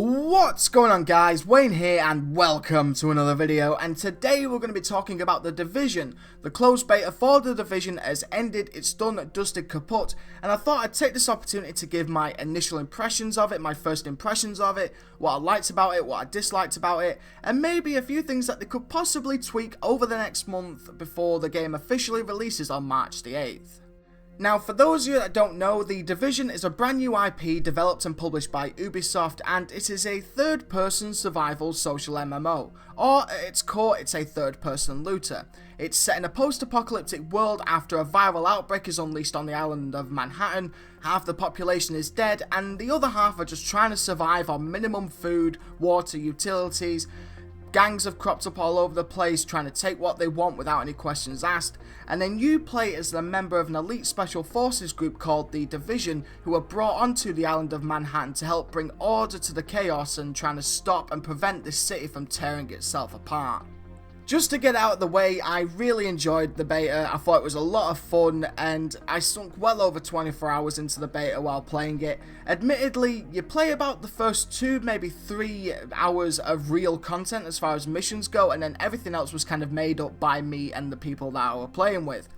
What's going on, guys? Wayne here and welcome to another video, and today we're going to be talking about The Division. The closed beta for The Division has ended, it's done, dusted, kaput, and I thought I'd take this opportunity to give my initial impressions of it, my first impressions of it, what I liked about it, what I disliked about it, and maybe a few things that they could possibly tweak over the next month before the game officially releases on March the 8th. Now, for those of you that don't know, The Division is a brand new IP developed and published by Ubisoft, and it is a third-person survival social MMO, or at its core, it's a third-person looter. It's set in a post-apocalyptic world after a viral outbreak is unleashed on the island of Manhattan. Half the population is dead, and the other half are just trying to survive on minimum food, water, utilities. Gangs have cropped up all over the place trying to take what they want without any questions asked, and then you play as a member of an elite special forces group called The Division, who are brought onto the island of Manhattan to help bring order to the chaos and trying to stop and prevent this city from tearing itself apart. Just to get out of the way, I really enjoyed the beta. I thought it was a lot of fun, and I sunk well over 24 hours into the beta while playing it. Admittedly, you play about the first 2, maybe 3 hours of real content as far as missions go, and then everything else was kind of made up by me and the people that I were playing with.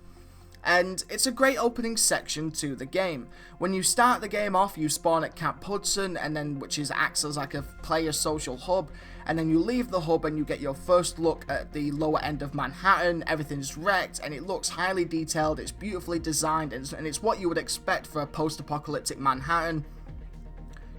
And it's a great opening section to the game. When you start the game off, you spawn at Camp Hudson, and then which acts as like a player social hub, and then you leave the hub and you get your first look at the lower end of Manhattan. Everything's wrecked and it looks highly detailed, it's beautifully designed, and it's what you would expect for a post-apocalyptic Manhattan.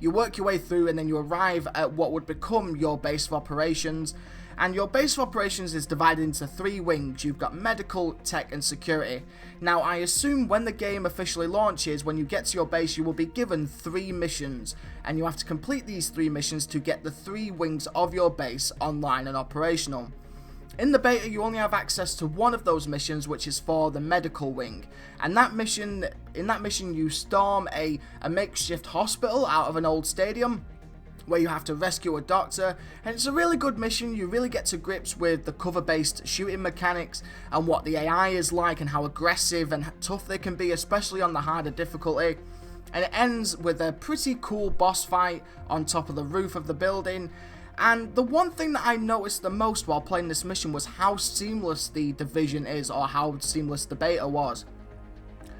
You work your way through and then you arrive at what would become your base of operations. And your base of operations is divided into 3 wings. You've got medical, tech, and security. Now, I assume when the game officially launches, when you get to your base, you will be given 3 missions. And you have to complete these 3 missions to get the 3 wings of your base online and operational. In the beta, you only have access to one of those missions, which is for the medical wing. And in that mission, you storm a makeshift hospital out of an old stadium, where you have to rescue a doctor, and it's a really good mission. You really get to grips with the cover-based shooting mechanics and what the AI is like and how aggressive and tough they can be, especially on the harder difficulty. And it ends with a pretty cool boss fight on top of the roof of the building. And the one thing that I noticed the most while playing this mission was how seamless the Division is, or how seamless the beta was.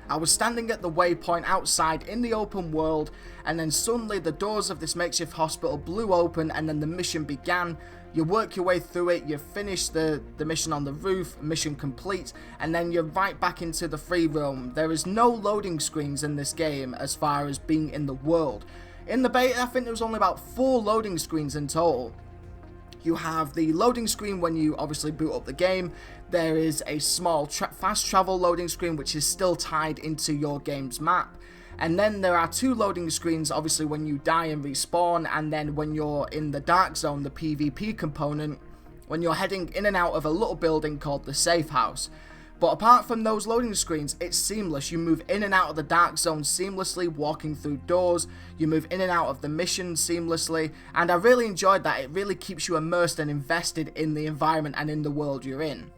I was standing at the waypoint outside in the open world, and then suddenly the doors of this makeshift hospital blew open and then the mission began. You work your way through it, you finish the mission on the roof, mission complete, and then you're right back into the free roam. There is no loading screens in this game as far as being in the world. In the beta, I think there was only about 4 loading screens in total. You have the loading screen when you obviously boot up the game. There is a small fast travel loading screen which is still tied into your game's map. And then there are 2 loading screens obviously when you die and respawn, and then when you're in the dark zone, the PvP component, when you're heading in and out of a little building called the safe house. But apart from those loading screens, it's seamless. You move in and out of the dark zone seamlessly, walking through doors. You move in and out of the mission seamlessly. And I really enjoyed that. It really keeps you immersed and invested in the environment and in the world you're in.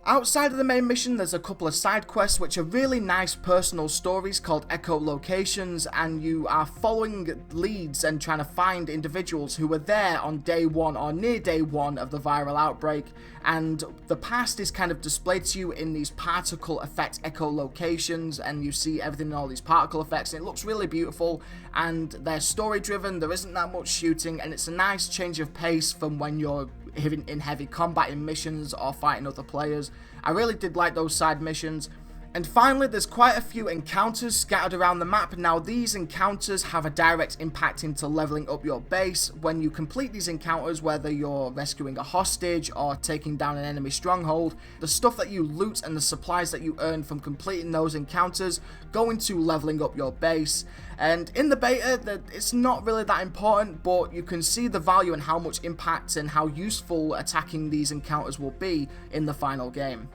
Outside of the main mission, there's a couple of side quests which are really nice personal stories called echolocations, and you are following leads and trying to find individuals who were there on day 1 or near day 1 of the viral outbreak, and the past is kind of displayed to you in these particle effect echolocations, and you see everything in all these particle effects, and it looks really beautiful, and they're story driven, there isn't that much shooting, and it's a nice change of pace from when you're in heavy combat in missions or fighting other players. I really did like those side missions. And finally, there's quite a few encounters scattered around the map. Now, these encounters have a direct impact into leveling up your base. When you complete these encounters, whether you're rescuing a hostage or taking down an enemy stronghold, the stuff that you loot and the supplies that you earn from completing those encounters go into leveling up your base. And in the beta, it's not really that important, but you can see the value and how much impact and how useful attacking these encounters will be in the final game.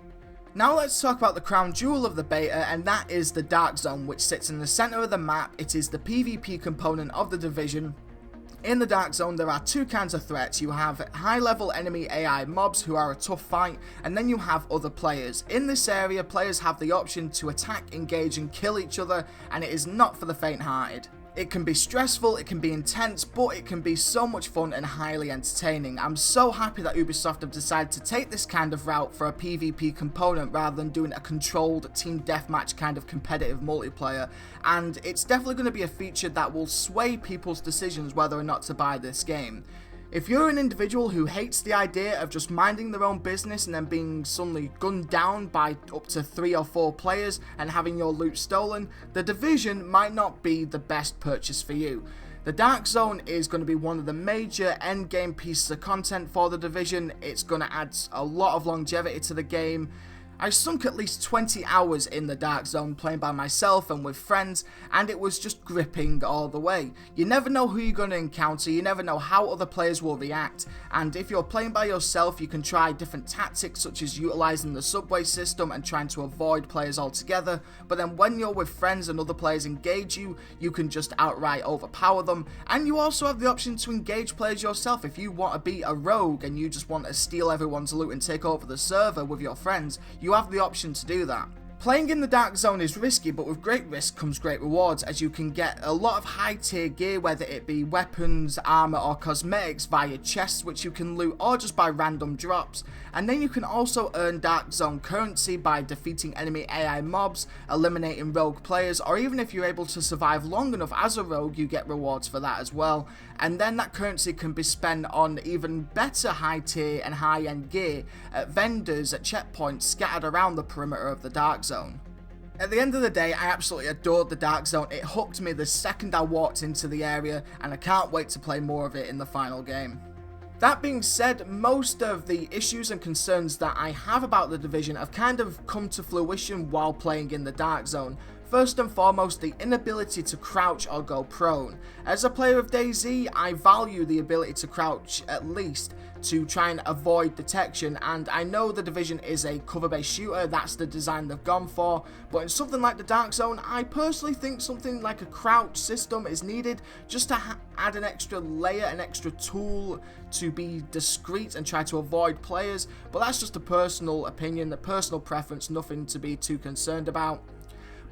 Now let's talk about the crown jewel of the beta, and that is the Dark Zone, which sits in the center of the map. It is the PvP component of the Division. In the Dark Zone, there are 2 kinds of threats. You have high-level enemy AI mobs who are a tough fight, and then you have other players. In this area, players have the option to attack, engage, and kill each other, and it is not for the faint-hearted. It can be stressful, it can be intense, but it can be so much fun and highly entertaining. I'm so happy that Ubisoft have decided to take this kind of route for a PvP component rather than doing a controlled team deathmatch kind of competitive multiplayer, and it's definitely going to be a feature that will sway people's decisions whether or not to buy this game. If you're an individual who hates the idea of just minding their own business and then being suddenly gunned down by up to 3 or 4 players and having your loot stolen, The Division might not be the best purchase for you. The Dark Zone is going to be one of the major endgame pieces of content for The Division. It's going to add a lot of longevity to the game. I sunk at least 20 hours in the Dark Zone playing by myself and with friends, and it was just gripping all the way. You never know who you're going to encounter, you never know how other players will react, and if you're playing by yourself you can try different tactics such as utilising the subway system and trying to avoid players altogether, but then when you're with friends and other players engage you, you can just outright overpower them, and you also have the option to engage players yourself. If you want to be a rogue and you just want to steal everyone's loot and take over the server with your friends, you have the option to do that. Playing in the Dark Zone is risky, but with great risk comes great rewards, as you can get a lot of high tier gear, whether it be weapons, armor or cosmetics via chests which you can loot or just by random drops. And then you can also earn Dark Zone currency by defeating enemy AI mobs, eliminating rogue players, or even if you're able to survive long enough as a rogue, you get rewards for that as well. And then that currency can be spent on even better high tier and high end gear at vendors at checkpoints scattered around the perimeter of the Dark Zone. At the end of the day, I absolutely adored the Dark Zone. It hooked me the second I walked into the area, and I can't wait to play more of it in the final game. That being said, most of the issues and concerns that I have about The Division have kind of come to fruition while playing in the Dark Zone. First and foremost, the inability to crouch or go prone. As a player of DayZ, I value the ability to crouch at least to try and avoid detection, and I know The Division is a cover-based shooter, that's the design they've gone for, but in something like the Dark Zone, I personally think something like a crouch system is needed just to add an extra layer, an extra tool to be discreet and try to avoid players, but that's just a personal opinion, a personal preference, nothing to be too concerned about.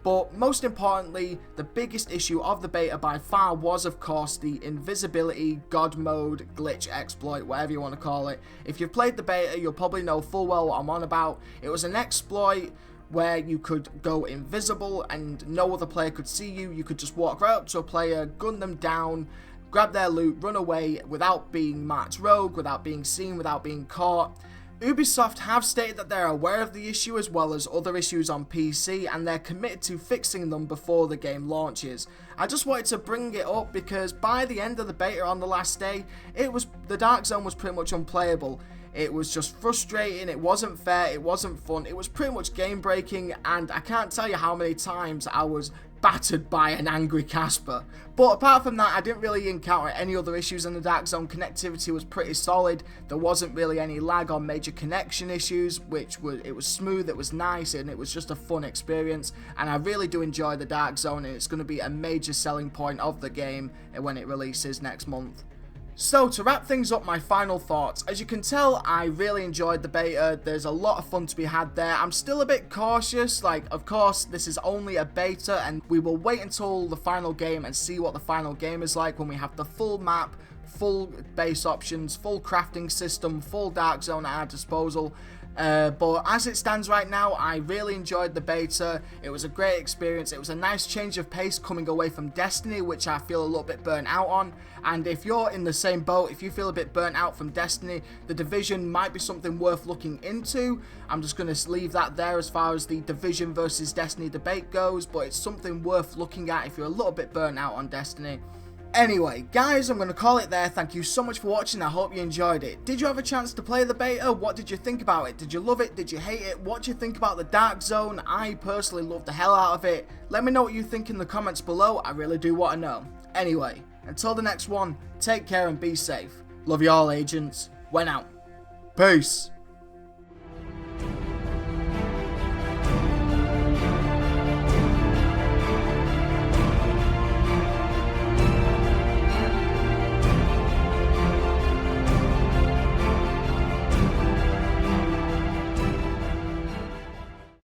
But most importantly, the biggest issue of the beta by far was of course the invisibility, god mode, glitch exploit, whatever you want to call it. If you've played the beta, you'll probably know full well what I'm on about. It was an exploit where you could go invisible and no other player could see you. You could just walk right up to a player, gun them down, grab their loot, run away without being marked rogue, without being seen, without being caught. Ubisoft have stated that they're aware of the issue as well as other issues on PC, and they're committed to fixing them before the game launches. I just wanted to bring it up because by the end of the beta on the last day, the Dark Zone was pretty much unplayable. It was just frustrating, it wasn't fair, it wasn't fun, it was pretty much game breaking, and I can't tell you how many times I was battered by an angry Casper. But apart from that, I didn't really encounter any other issues in the Dark Zone. Connectivity was pretty solid, there wasn't really any lag or major connection issues, it was smooth, it was nice, and it was just a fun experience, and I really do enjoy the Dark Zone, and it's going to be a major selling point of the game when it releases next month. So to wrap things up, my final thoughts. As you can tell, I really enjoyed the beta. There's a lot of fun to be had there. I'm still a bit cautious, of course this is only a beta and we will wait until the final game and see what the final game is like when we have the full map, full base options, full crafting system, full Dark Zone at our disposal. But as it stands right now, I really enjoyed the beta. It was a great experience. It was a nice change of pace coming away from Destiny, which I feel a little bit burnt out on. And if you're in the same boat, if you feel a bit burnt out from Destiny, The Division might be something worth looking into. I'm just going to leave that there as far as the Division versus Destiny debate goes, but it's something worth looking at if you're a little bit burnt out on Destiny. Anyway, guys, I'm going to call it there. Thank you so much for watching. I hope you enjoyed it. Did you have a chance to play the beta? What did you think about it? Did you love it? Did you hate it? What do you think about the Dark Zone? I personally loved the hell out of it. Let me know what you think in the comments below. I really do want to know. Anyway, until the next one, take care and be safe. Love you all, agents. Went out. Peace.